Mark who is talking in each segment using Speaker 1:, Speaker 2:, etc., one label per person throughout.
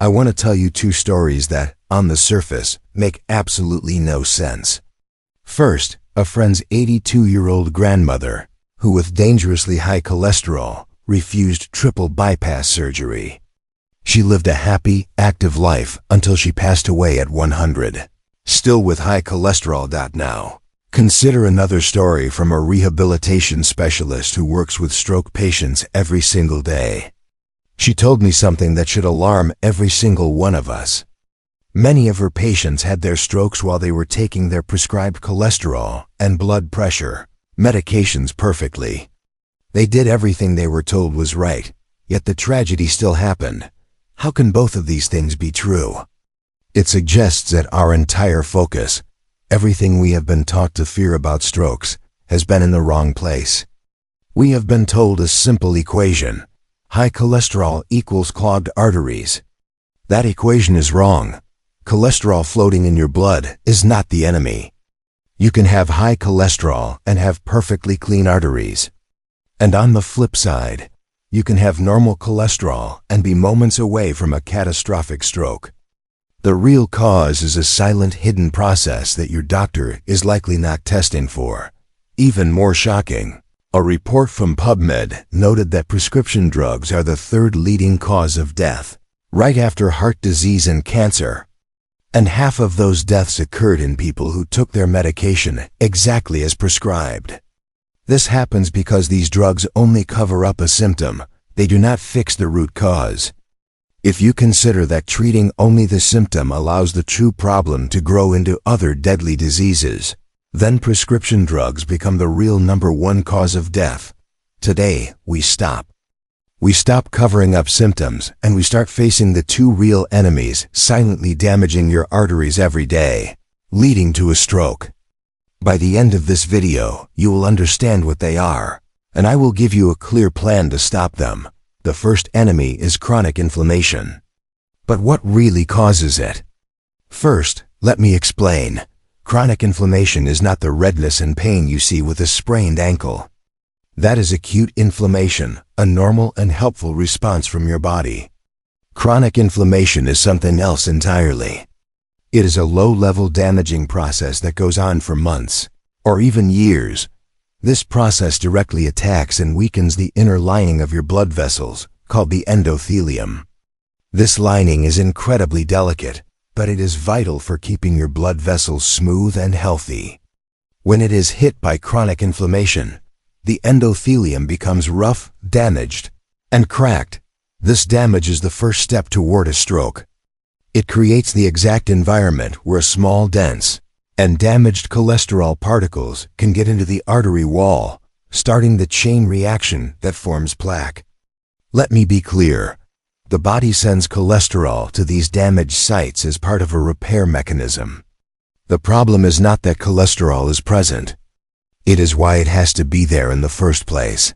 Speaker 1: I want to tell you two stories that, on the surface, make absolutely no sense. First, a friend's 82-year-old grandmother, who with dangerously high cholesterol, refused triple bypass surgery. She lived a happy, active life until she passed away at 100. Still with high cholesterol. Now, consider another story from a rehabilitation specialist who works with stroke patients every single day. She told me something that should alarm every single one of us. Many of her patients had their strokes while they were taking their prescribed cholesterol and blood pressure medications perfectly. They did everything they were told was right, yet the tragedy still happened. How can both of these things be true? It suggests that our entire focus, everything we have been taught to fear about strokes, has been in the wrong place. We have been told a simple equation: high cholesterol equals clogged arteries. That equation is wrong. Cholesterol floating in your blood is not the enemy. You can have high cholesterol and have perfectly clean arteries. And on the flip side, you can have normal cholesterol and be moments away from a catastrophic stroke. The real cause is a silent, hidden process that your doctor is likely not testing for. Even more shocking, a report from PubMed noted that prescription drugs are the third leading cause of death, right after heart disease and cancer. And half of those deaths occurred in people who took their medication exactly as prescribed. This happens because these drugs only cover up a symptom. They do not fix the root cause. If you consider that treating only the symptom allows the true problem to grow into other deadly diseases, then prescription drugs become the real #1 cause of death. Today, we stop. We stop covering up symptoms and we start facing the two real enemies silently damaging your arteries every day, leading to a stroke. By the end of this video, you will understand what they are, and I will give you a clear plan to stop them. The first enemy is chronic inflammation. But what really causes it? First, let me explain. Chronic inflammation is not the redness and pain you see with a sprained ankle. That is acute inflammation, a normal and helpful response from your body. Chronic inflammation is something else entirely. It is a low-level damaging process that goes on for months, or even years. This process directly attacks and weakens the inner lining of your blood vessels, called the endothelium. This lining is incredibly delicate, but it is vital for keeping your blood vessels smooth and healthy. When it is hit by chronic inflammation, the endothelium becomes rough, damaged, and cracked. This damage is the first step toward a stroke. It creates the exact environment where small, dense, and damaged cholesterol particles can get into the artery wall, starting the chain reaction that forms plaque. Let me be clear. The body sends cholesterol to these damaged sites as part of a repair mechanism. The problem is not that cholesterol is present. It is why it has to be there in the first place.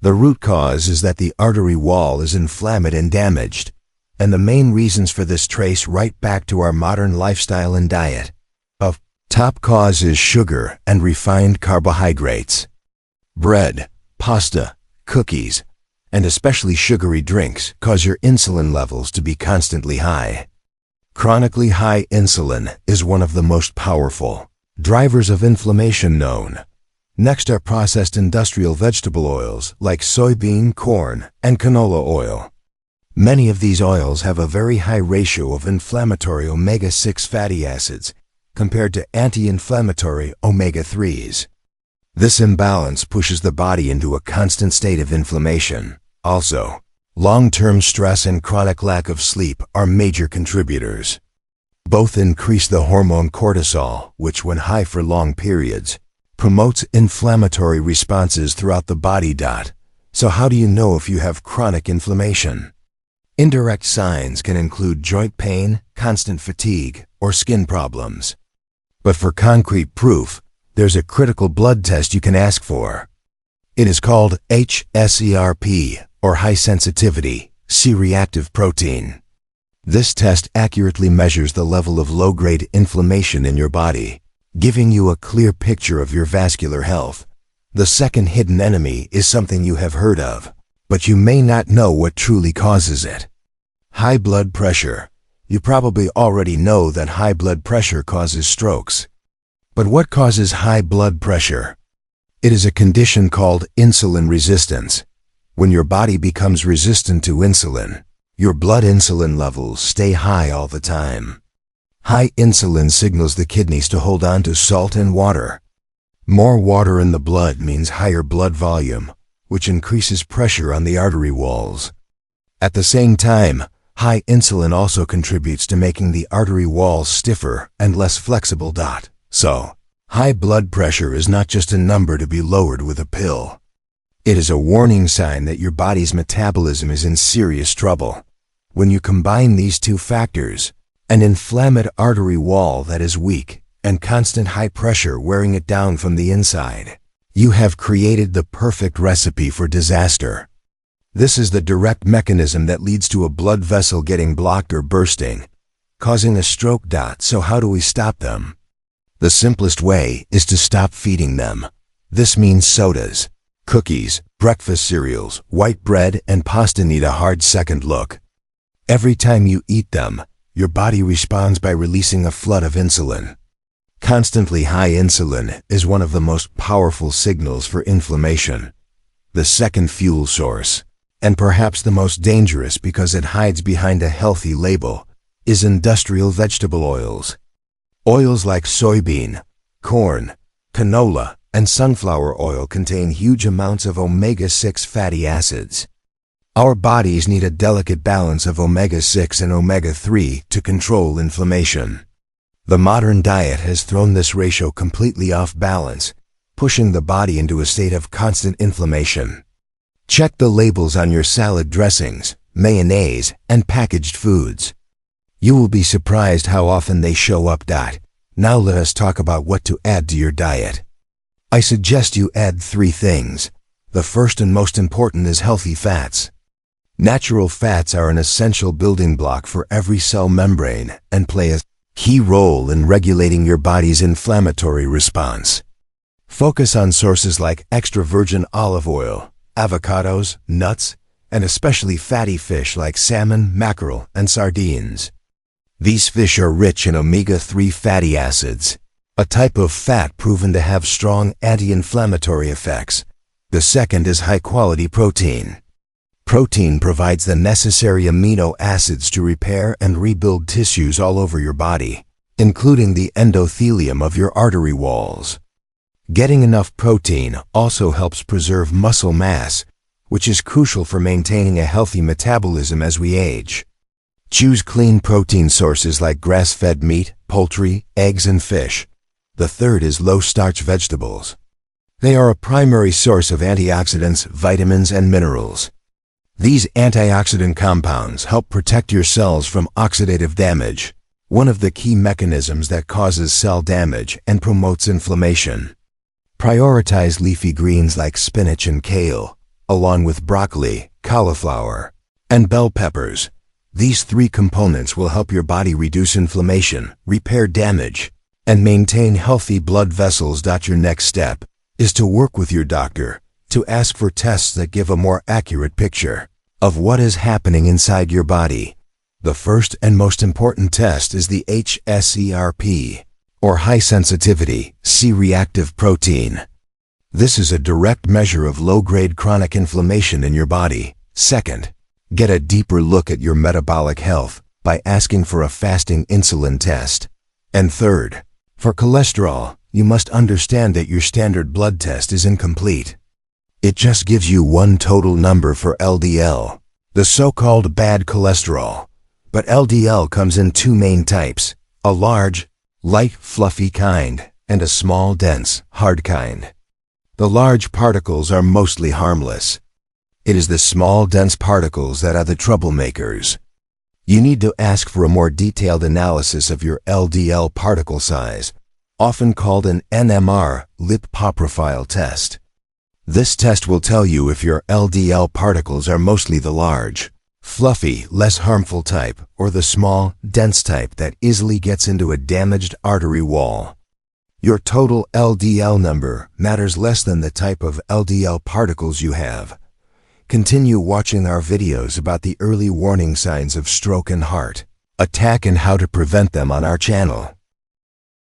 Speaker 1: The root cause is that the artery wall is inflamed and damaged, and the main reasons for this trace right back to our modern lifestyle and diet. A top cause is sugar and refined carbohydrates. Bread, pasta, cookies, and especially sugary drinks cause your insulin levels to be constantly high. Chronically high insulin is one of the most powerful drivers of inflammation known. Next are processed industrial vegetable oils like soybean, corn, and canola oil. Many of these oils have a very high ratio of inflammatory omega-6 fatty acids compared to anti-inflammatory omega-3s. This imbalance pushes the body into a constant state of inflammation. Also, long-term stress and chronic lack of sleep are major contributors. Both increase the hormone cortisol, which when high for long periods, promotes inflammatory responses throughout the body. So how do you know if you have chronic inflammation? Indirect signs can include joint pain, constant fatigue, or skin problems. But for concrete proof, there's a critical blood test you can ask for. It is called hs-CRP, or high sensitivity C-reactive protein. This test accurately measures the level of low-grade inflammation in your body, giving you a clear picture of your vascular health. The second hidden enemy is something you have heard of, but you may not know what truly causes it. High blood pressure. You probably already know that high blood pressure causes strokes. But what causes high blood pressure? It is a condition called insulin resistance. When your body becomes resistant to insulin, your blood insulin levels stay high all the time. High insulin signals the kidneys to hold on to salt and water. More water in the blood means higher blood volume, which increases pressure on the artery walls. At the same time, high insulin also contributes to making the artery walls stiffer and less flexible. So, high blood pressure is not just a number to be lowered with a pill. It is a warning sign that your body's metabolism is in serious trouble. When you combine these two factors, an inflamed artery wall that is weak and constant high pressure wearing it down from the inside, you have created the perfect recipe for disaster. This is the direct mechanism that leads to a blood vessel getting blocked or bursting, causing a stroke. So how do we stop them? The simplest way is to stop feeding them. This means sodas, cookies, breakfast cereals, white bread, and pasta need a hard second look. Every time you eat them, your body responds by releasing a flood of insulin. Constantly high insulin is one of the most powerful signals for inflammation. The second fuel source, and perhaps the most dangerous because it hides behind a healthy label, is industrial vegetable oils. Oils like soybean, corn, canola, and sunflower oil contain huge amounts of omega-6 fatty acids. Our bodies need a delicate balance of omega-6 and omega-3 to control inflammation. The modern diet has thrown this ratio completely off balance, pushing the body into a state of constant inflammation. Check the labels on your salad dressings, mayonnaise, and packaged foods. You will be surprised how often they show up. Now let us talk about what to add to your diet. I suggest you add 3 things. The first and most important is healthy fats. Natural fats are an essential building block for every cell membrane and play a key role in regulating your body's inflammatory response. Focus on sources like extra virgin olive oil, avocados, nuts, and especially fatty fish like salmon, mackerel, and sardines. These fish are rich in omega-3 fatty acids, a type of fat proven to have strong anti-inflammatory effects. The second is high-quality protein. Protein provides the necessary amino acids to repair and rebuild tissues all over your body, including the endothelium of your artery walls. Getting enough protein also helps preserve muscle mass, which is crucial for maintaining a healthy metabolism as we age. Choose clean protein sources like grass-fed meat, poultry, eggs, and fish. The third is low-starch vegetables. They are a primary source of antioxidants, vitamins, and minerals. These antioxidant compounds help protect your cells from oxidative damage, one of the key mechanisms that causes cell damage and promotes inflammation. Prioritize leafy greens like spinach and kale, along with broccoli, cauliflower, and bell peppers. These 3 components will help your body reduce inflammation, repair damage, and maintain healthy blood vessels. Your next step is to work with your doctor to ask for tests that give a more accurate picture of what is happening inside your body. The first and most important test is the hs-CRP, or high-sensitivity, C-reactive protein. This is a direct measure of low-grade chronic inflammation in your body. Second, get a deeper look at your metabolic health by asking for a fasting insulin test. And third, for cholesterol, you must understand that your standard blood test is incomplete. It just gives you one total number for LDL, the so-called bad cholesterol. But LDL comes in 2 main types, a large, light, fluffy kind, and a small, dense, hard kind. The large particles are mostly harmless. It is the small, dense particles that are the troublemakers. You need to ask for a more detailed analysis of your LDL particle size, often called an NMR, lipid test. This test will tell you if your LDL particles are mostly the large, fluffy, less harmful type, or the small, dense type that easily gets into a damaged artery wall. Your total LDL number matters less than the type of LDL particles you have. Continue watching our videos about the early warning signs of stroke and heart attack and how to prevent them on our channel.